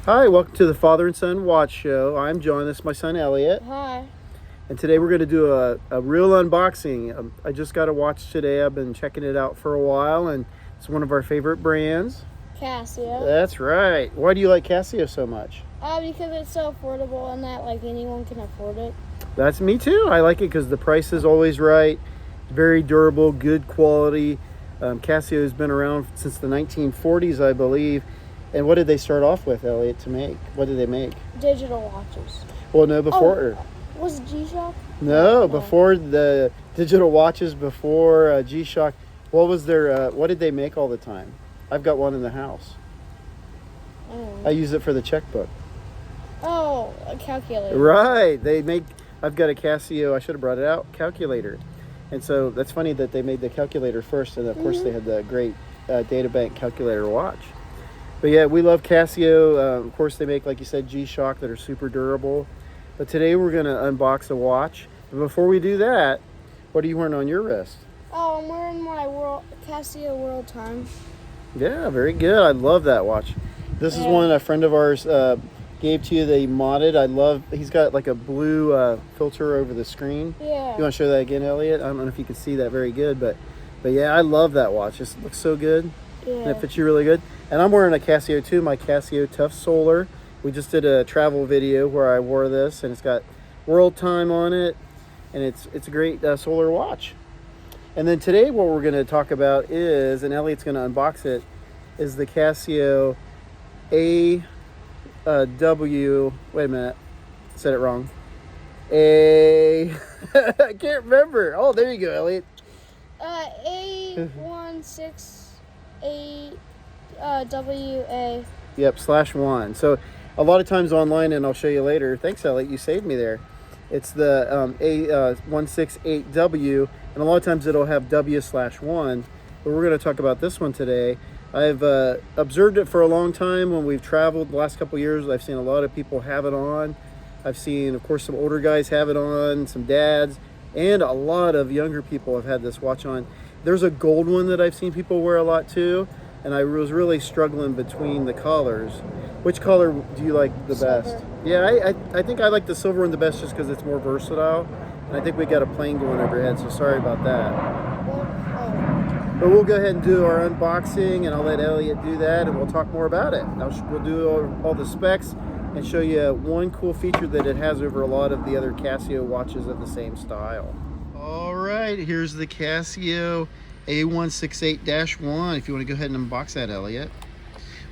Hi, welcome to the Father and Son Watch Show. I'm John, this is my son Elliott. Hi. And today we're going to do a real unboxing. I just got a watch today. I've been checking it out for a while, and it's one of our favorite brands. Casio. That's right. Why do you like Casio so much? Because it's so affordable and that like anyone can afford it. That's me too. I like it because the price is always right. Very durable, good quality. Casio has been around since the 1940s, I believe. And what did they start off with, Elliott, to make? What did they make? Digital watches. Well, no, before. Oh, was it G-Shock? No, before the digital watches, before G-Shock. What was their? What did they make all the time? I've got one in the house. I use it for the checkbook. Oh, a calculator. Right. They make. I've got a Casio. I should have brought it out. Calculator. And so that's funny that they made the calculator first, and of course they had the great data bank calculator watch. But yeah, we love Casio. Of course, they make, like you said, G-Shock that are super durable. But today we're going to unbox a watch. But before we do that, what are you wearing on your wrist? Oh, I'm wearing my Casio World Time. Yeah, very good. I love that watch. This is one a friend of ours gave to you. They modded. He's got like a blue filter over the screen. Yeah. You want to show that again, Elliott? I don't know if you can see that very good, but yeah, I love that watch. It looks so good. Yeah. And it fits you really good. And I'm wearing a Casio too, my Casio Tough Solar. We just did a travel video where I wore this, and it's got world time on it, and it's a great solar watch. And then today what we're going to talk about is, and Elliott's going to unbox it, is the Casio wait a minute, said it wrong. I can't remember. Oh, there you go, Elliott. A168W-1. Yep, /1. So a lot of times online, and I'll show you later. Thanks, Elliott. You saved me there. It's the A168W, and a lot of times it'll have W/1. But we're going to talk about this one today. I've observed it for a long time when we've traveled the last couple years. I've seen a lot of people have it on. I've seen, of course, some older guys have it on, some dads, and a lot of younger people have had this watch on. There's a gold one that I've seen people wear a lot too, and I was really struggling between the colors. Which color do you like the best? Yeah, I think I like the silver one the best just because it's more versatile. And I think we got a plane going overhead, so sorry about that. But we'll go ahead and do our unboxing, and I'll let Elliott do that, and we'll talk more about it. We'll do all the specs and show you one cool feature that it has over a lot of the other Casio watches of the same style. All right, here's the Casio A168W-1. If you want to go ahead and unbox that, Elliott.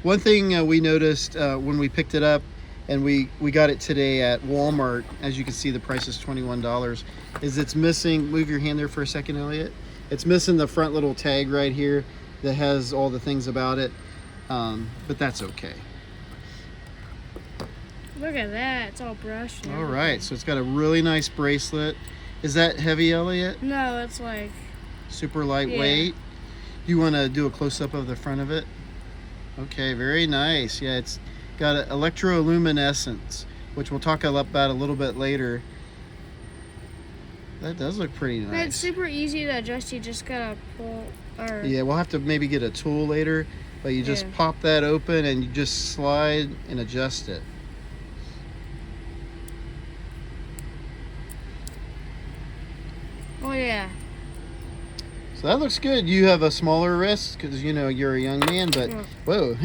One thing we noticed when we picked it up, and we got it today at Walmart, as you can see the price is $21, is it's missing, move your hand there for a second, Elliott. It's missing the front little tag right here that has all the things about it, but that's okay. Look at that, it's all brushed. All right, so it's got a really nice bracelet. Is that heavy, Elliott? No, it's like super lightweight. You want to do a close-up of the front of it? Okay, very nice. Yeah, it's got an electroluminescence, which we'll talk about a little bit later. That does look pretty nice. It's super easy to adjust. You just gotta pull. Yeah, we'll have to maybe get a tool later, but you just pop that open and you just slide and adjust it. Oh yeah. So that looks good. You have a smaller wrist because you're a young man, but whoa,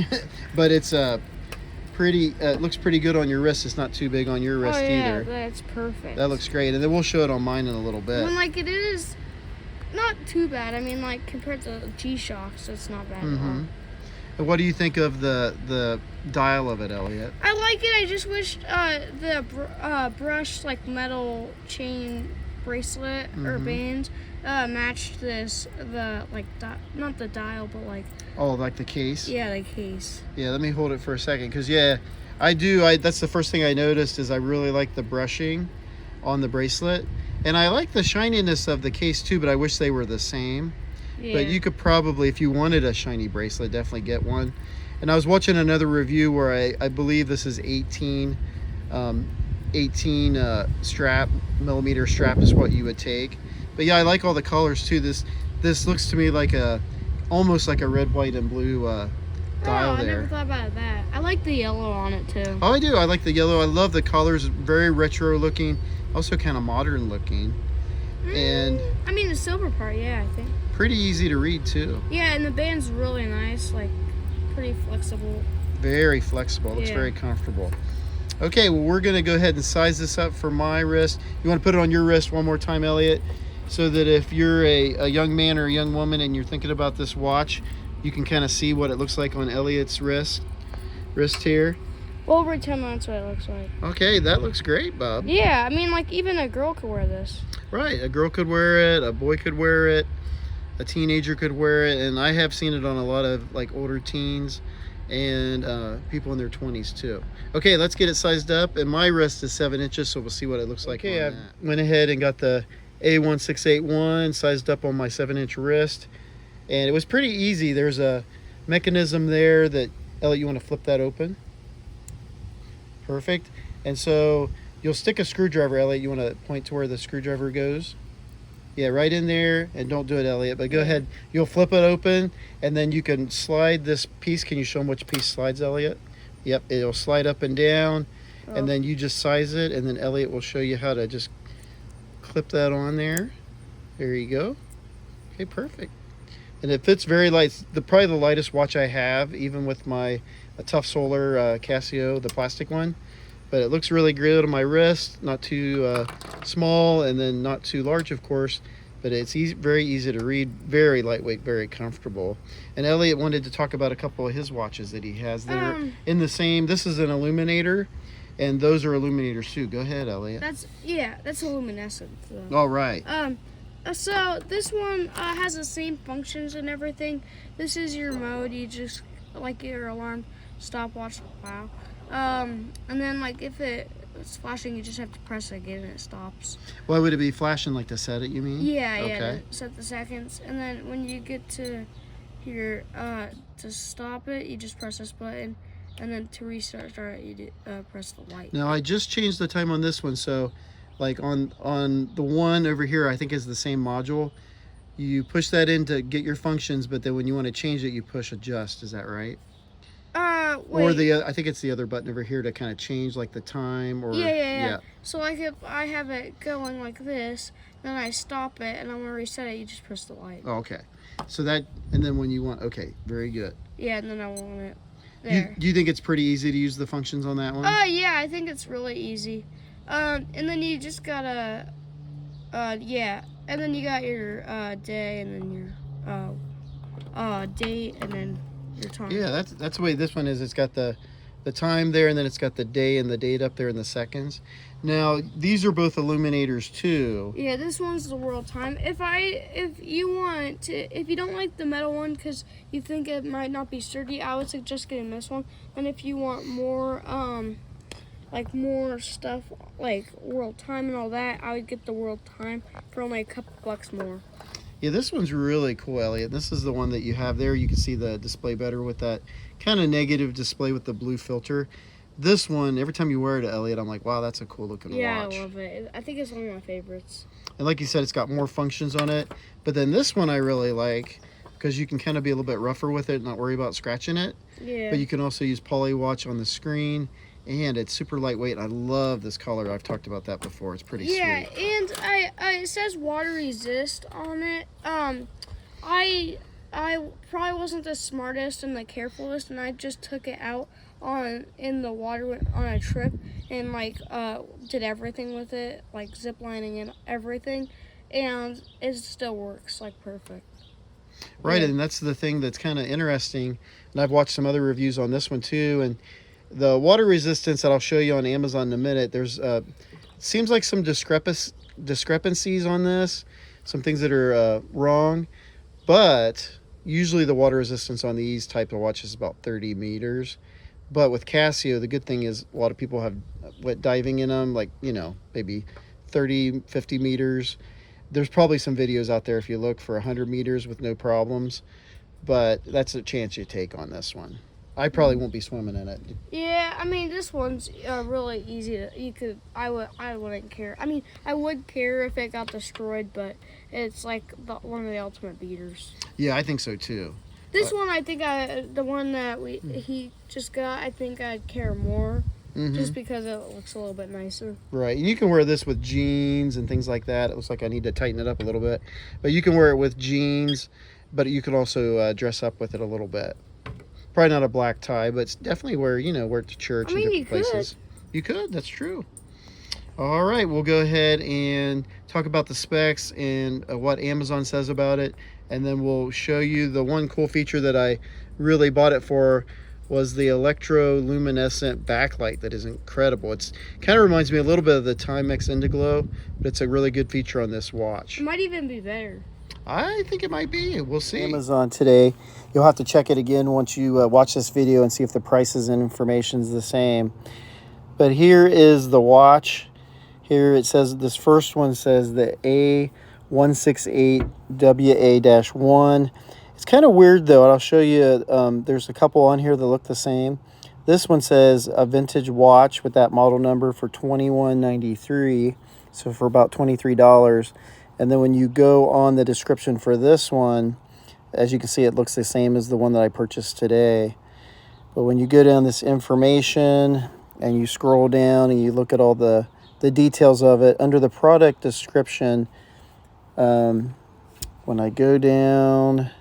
but it's pretty. It looks pretty good on your wrist. It's not too big on your wrist either. That's perfect. That looks great, and then we'll show it on mine in a little bit. I mean, like it is not too bad. I mean, like compared to G-Shocks, it's not bad at all. And what do you think of the dial of it, Elliott? I like it. I just wished the brushed like metal chain bracelet or band matched not the dial, but like like the case. Yeah, the case. Yeah, let me hold it for a second because I do. That's the first thing I noticed is I really like the brushing on the bracelet, and I like the shininess of the case too. But I wish they were the same. Yeah. But you could probably, if you wanted a shiny bracelet, definitely get one. And I was watching another review where I believe this is 18 millimeter strap is what you would take. But yeah, I like all the colors too. This looks to me like almost like a red, white, and blue dial I there. never thought about that. I like the yellow on it too. Oh, I do. I like the yellow. I love the colors. Very retro looking. Also kind of modern looking. And I mean the silver part, yeah, I think. pretty easy to read too. Yeah, and the band's really nice, like pretty flexible. Very flexible. Looks Yeah. very comfortable. Okay, well, we're going to go ahead and size this up for my wrist. You want to put it on your wrist one more time, Elliott, so that if you're a young man or a young woman and you're thinking about this watch, you can kind of see what it looks like on Elliott's wrist here. Over 10 months, what it looks like. Okay, that looks great, Bob. Yeah, I mean, like even a girl could wear this. Right, a girl could wear it, a boy could wear it, a teenager could wear it, and I have seen it on a lot of like older teens and people in their 20s too. Okay, let's get it sized up, and my wrist is 7 inches, so we'll see what it looks like. Okay, I went ahead and got the A168W-1 sized up on my 7-inch wrist, and it was pretty easy. There's a mechanism there that, Elliott, you want to flip that open? Perfect. And so you'll stick a screwdriver, Elliott. You want to point to where the screwdriver goes? Yeah, right in there. And don't do it, Elliott, but go ahead. You'll flip it open, and then you can slide this piece. Can you show them which piece slides, Elliott? Yep, it'll slide up and down, and then you just size it, and then Elliott will show you how to just clip that on there. There you go. Okay, perfect. And it fits very light. Probably the lightest watch I have, even with my Tough Solar Casio, the plastic one. But it looks really good on my wrist, not too small and then not too large, of course. But it's very easy to read, very lightweight, very comfortable. And Elliott wanted to talk about a couple of his watches that he has. They're in the same, this is an illuminator, and those are illuminators too. Go ahead, Elliott. That's luminescent. Though. All right. So this one has the same functions and everything. This is your mode. You just like your alarm, stopwatch. Wow. And then like if it's flashing, you just have to press it again and it stops. Why would it be flashing, like to set it, you mean? Yeah, okay. To set the seconds. And then when you get to here to stop it, you just press this button, and then to restart it, you press the light. Now I just changed the time on this one, so like on the one over here, I think is the same module. You push that in to get your functions, but then when you want to change it, you push adjust. Is that right? Wait. Or I think it's the other button over here to kind of change like the time or yeah. So like if I have it going like this, then I stop it and I want to reset it, you just press the light. Oh, okay. So that, and then when you want, okay, very good. Yeah, and then I want it there. Do you think it's pretty easy to use the functions on that one? Yeah, I think it's really easy. And then you just gotta and then you got your day, and then your date, and then your time. Yeah, that's the way this one is. It's got the time there, and then it's got the day and the date up there in the seconds. Now these are both illuminators too. Yeah, this one's the world time. If you don't like the metal one because you think it might not be sturdy, I would suggest getting this one. And if you want more like more stuff like world time and all that, I would get the world time for only a couple bucks more. Yeah, this one's really cool, Elliott. This is the one that you have there. You can see the display better with that kind of negative display with the blue filter. This one, every time you wear it, Elliott, I'm like, wow, that's a cool looking watch. Yeah, I love it. I think it's one of my favorites. And like you said, it's got more functions on it. But then this one I really like because you can kind of be a little bit rougher with it, not worry about scratching it. Yeah. But you can also use poly watch on the screen. And it's super lightweight. I love this color. I've talked about that before. It's pretty sweet. Yeah, and it says water resist on it. I probably wasn't the smartest and the carefulest, and I just took it out in the water on a trip and like did everything with it, like zip lining and everything, and it still works like perfect. Right, Yeah. and that's the thing that's kind of interesting. And I've watched some other reviews on this one too, and the water resistance that I'll show you on Amazon in a minute, there's seems like some discrepancies on this, some things that are wrong, but usually the water resistance on these type of watches is about 30 meters. But with Casio, the good thing is a lot of people have wet diving in them, like, you know, maybe 30, 50 meters. There's probably some videos out there if you look for 100 meters with no problems, but that's a chance you take on this one. I probably won't be swimming in it. Yeah, I mean this one's really easy to. I wouldn't care. I mean I would care if it got destroyed, but it's like one of the ultimate beaters. Yeah, I think so too. This one, I think the one that he just got, I think I'd care more. Just because it looks a little bit nicer. Right. You can wear this with jeans and things like that. It looks like I need to tighten it up a little bit. But you can wear it with jeans, but you can also dress up with it a little bit. Probably not a black tie, but it's definitely wear it to church and different places. You could. That's true. All right. We'll go ahead and talk about the specs and what Amazon says about it. And then we'll show you the one cool feature that I really bought it for was the electroluminescent backlight that is incredible. It's kind of reminds me a little bit of the Timex Indiglo, but it's a really good feature on this watch. It might even be better. I think it might be. We'll see. Amazon today. You'll have to check it again once you watch this video and see if the prices and information is the same. But here is the watch. Here it says, this first one says the A168W-1. It's kind of weird though, and I'll show you. There's a couple on here that look the same. This one says a vintage watch with that model number for $21.93, so for about $23. And then when you go on the description for this one, as you can see, it looks the same as the one that I purchased today. But when you go down this information and you scroll down and you look at all the details of it, under the product description, when I go down,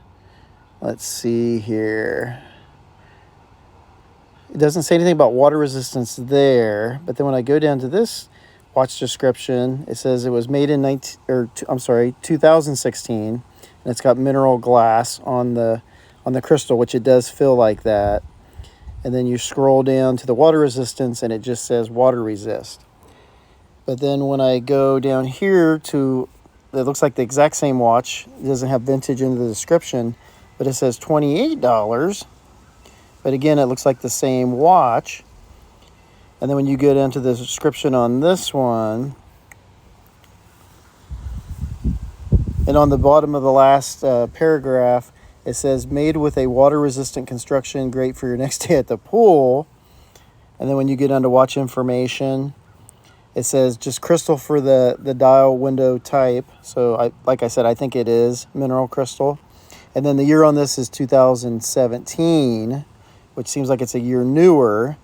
let's see here. It doesn't say anything about water resistance there, but then when I go down to this watch description, it says it was made in 2016, and it's got mineral glass on the crystal, which it does feel like that. And then you scroll down to the water resistance, and it just says water resist. But then when I go down here to, it looks like the exact same watch. It doesn't have vintage in the description, but it says $28. But again, it looks like the same watch. And then when you go down to the description on this one, and on the bottom of the last paragraph, it says made with a water-resistant construction, great for your next day at the pool. And then when you get down to watch information, it says just crystal for the dial window type. So like I said, I think it is mineral crystal. And then the year on this is 2017, which seems like it's a year newer.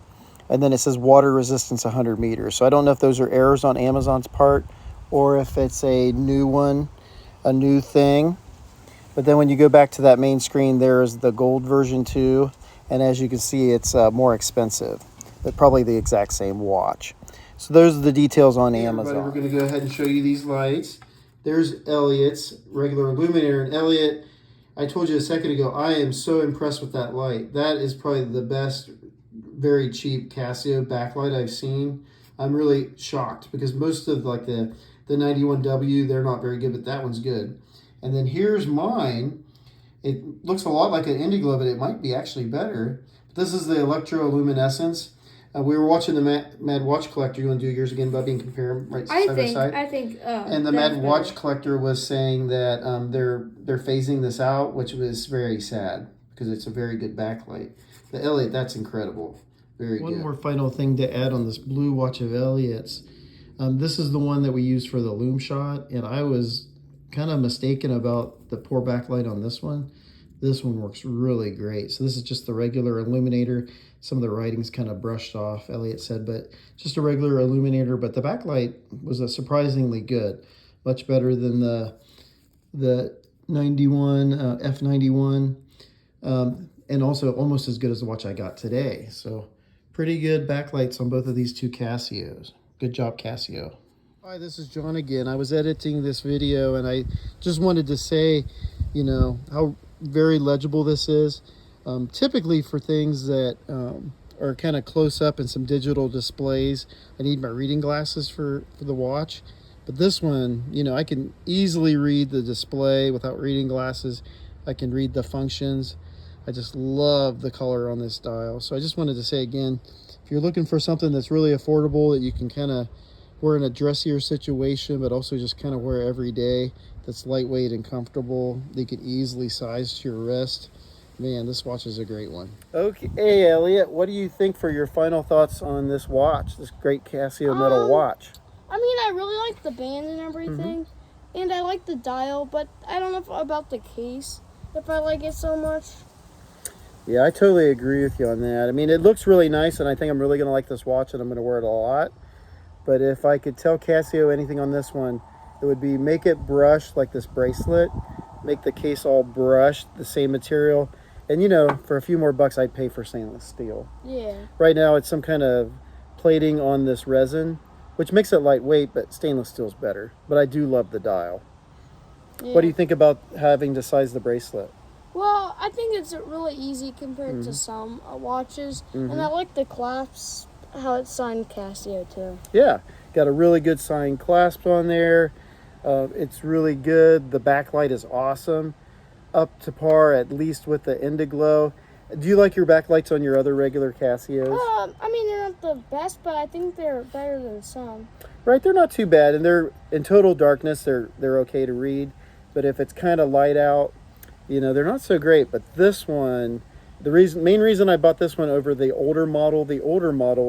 And then it says water resistance 100 meters. So I don't know if those are errors on Amazon's part or if it's a new one, a new thing. But then when you go back to that main screen, there is the gold version too. And as you can see, it's more expensive, but probably the exact same watch. So those are the details on Amazon. We're going to go ahead and show you these lights. There's Elliott's regular illuminator. And Elliott, I told you a second ago, I am so impressed with that light. That is probably the best, very cheap Casio backlight I've seen. I'm really shocked because most of like the 91W, they're not very good, but that one's good. And then here's mine. It looks a lot like an Indiglo, but it might be actually better. This is the electroluminescence. We were watching the Mad Watch Collector. You want to do yours again, Bubby, and compare them right side by side? I think. And the Mad Watch Collector was saying that they're phasing this out, which was very sad because it's a very good backlight. The Elliott, that's incredible. Very good. One more final thing to add on this blue watch of Elliott's. This is the one that we used for the Lume shot, and I was kind of mistaken about the poor backlight on this one. This one works really great. So this is just the regular illuminator. Some of the writing's kind of brushed off, Elliott said, but just a regular illuminator. But the backlight was surprisingly good, much better than the 91 F91, and also almost as good as the watch I got today. So pretty good backlights on both of these two Casios. Good job, Casio. Hi, this is John again. I was editing this video and I just wanted to say, you know, how very legible this is. Typically for things that are kind of close up and some digital displays, I need my reading glasses for the watch. But this one, you know, I can easily read the display without reading glasses. I can read the functions. I just love the color on this dial. So I just wanted to say again, if you're looking for something that's really affordable that you can kind of wear in a dressier situation, but also just kind of wear every day, that's lightweight and comfortable, they could easily size to your wrist. Man, this watch is a great one. Okay, hey Elliott, what do you think for your final thoughts on this watch, this great Casio metal watch? I mean, I really like the band and everything, and I like the dial, but I don't know about the case, if I like it so much. Yeah, I totally agree with you on that. I mean, it looks really nice, and I think I'm really going to like this watch, and I'm going to wear it a lot. But if I could tell Casio anything on this one, it would be make it brushed like this bracelet, make the case all brushed, the same material. And, you know, for a few more bucks, I'd pay for stainless steel. Yeah. Right now, it's some kind of plating on this resin, which makes it lightweight, but stainless steel is better. But I do love the dial. Yeah. What do you think about having to size the bracelet? Well, I think it's really easy compared to some watches, and I like the clasps, how it's signed Casio too. Yeah, got a really good signed clasp on there. It's really good. The backlight is awesome, up to par at least with the Indiglo. Do you like your backlights on your other regular Casios? I mean, they're not the best, but I think they're better than some. Right, they're not too bad, and they're in total darkness. They're okay to read, but if it's kind of light out, you know, they're not so great. But this one, the main reason I bought this one over the older model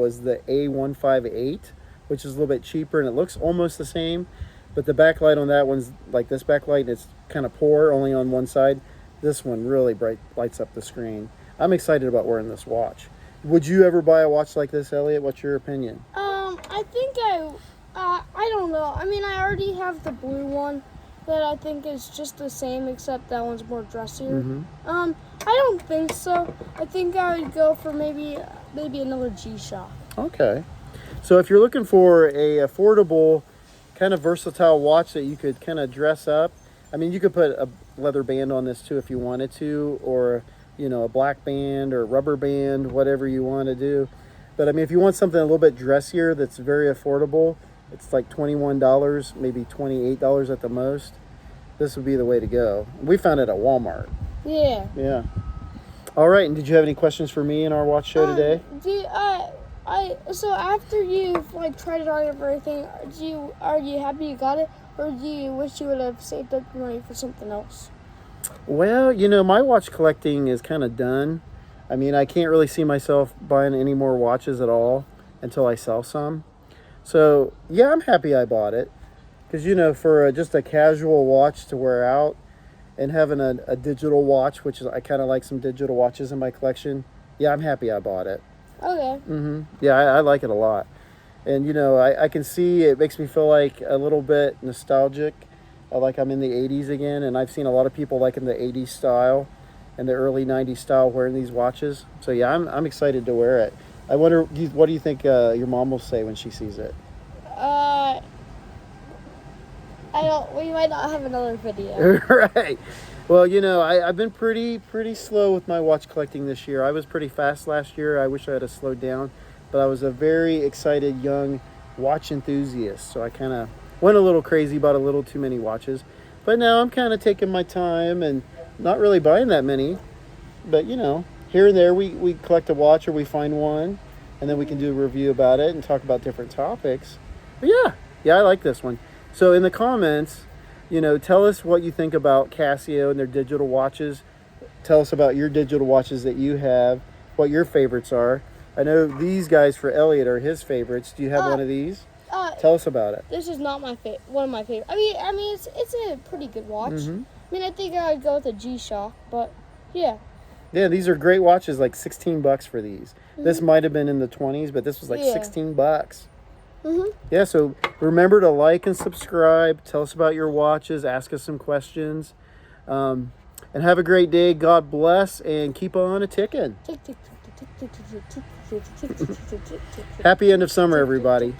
is the A158, which is a little bit cheaper, and it looks almost the same. But the backlight on that one's like this backlight. It's kind of poor, only on one side. This one really bright lights up the screen. I'm excited about wearing this watch. Would you ever buy a watch like this, Elliot? What's your opinion? I think I don't know. I mean, I already have the blue one that I think is just the same, except that one's more dressier. I don't think so. I think I would go for maybe another G-Shock. Okay. So if you're looking for a affordable, kind of versatile watch that you could kind of dress up, I mean, you could put a leather band on this too if you wanted to, or, you know, a black band or rubber band, whatever you want to do. But I mean, if you want something a little bit dressier that's very affordable, it's like $21, maybe $28 at the most. This would be the way to go. We found it at Walmart. Yeah. Yeah. All right. And did you have any questions for me in our watch show today? So after you've like tried it on and everything, are you happy you got it, or do you wish you would have saved up your money for something else? Well, you know, my watch collecting is kind of done. I mean, I can't really see myself buying any more watches at all until I sell some. So, yeah, I'm happy I bought it. Because, you know, for just a casual watch to wear out and having a digital watch, which is, I kind of like some digital watches in my collection. Yeah, I'm happy I bought it. Okay. Yeah, I like it a lot. And, you know, I can see it makes me feel like a little bit nostalgic, like I'm in the 80s again. And I've seen a lot of people like in the 80s style and the early 90s style wearing these watches. So, yeah, I'm excited to wear it. I wonder, what do you think your mom will say when she sees it? We might not have another video. Right. Well, you know, I've been pretty slow with my watch collecting this year. I was pretty fast last year. I wish I had slowed down, but I was a very excited young watch enthusiast. So I kind of went a little crazy, bought a little too many watches. But now I'm kind of taking my time and not really buying that many. But, you know, here and there we collect a watch or we find one, and then we can do a review about it and talk about different topics. But yeah, I like this one. So in the comments, you know, tell us what you think about Casio and their digital watches. Tell us about your digital watches that you have, what your favorites are. I know these guys for Elliott are his favorites. Do you have one of these? Tell us about it. This is not one of my favorites. I mean, it's a pretty good watch. I mean, I think I would go with a G-Shock, but yeah. Yeah, these are great watches, like $16 for these. This might have been in the 20s, but this was like $16. Yeah, so remember to like and subscribe. Tell us about your watches. Ask us some questions. And have a great day. God bless, and keep on a ticking. Happy end of summer, everybody.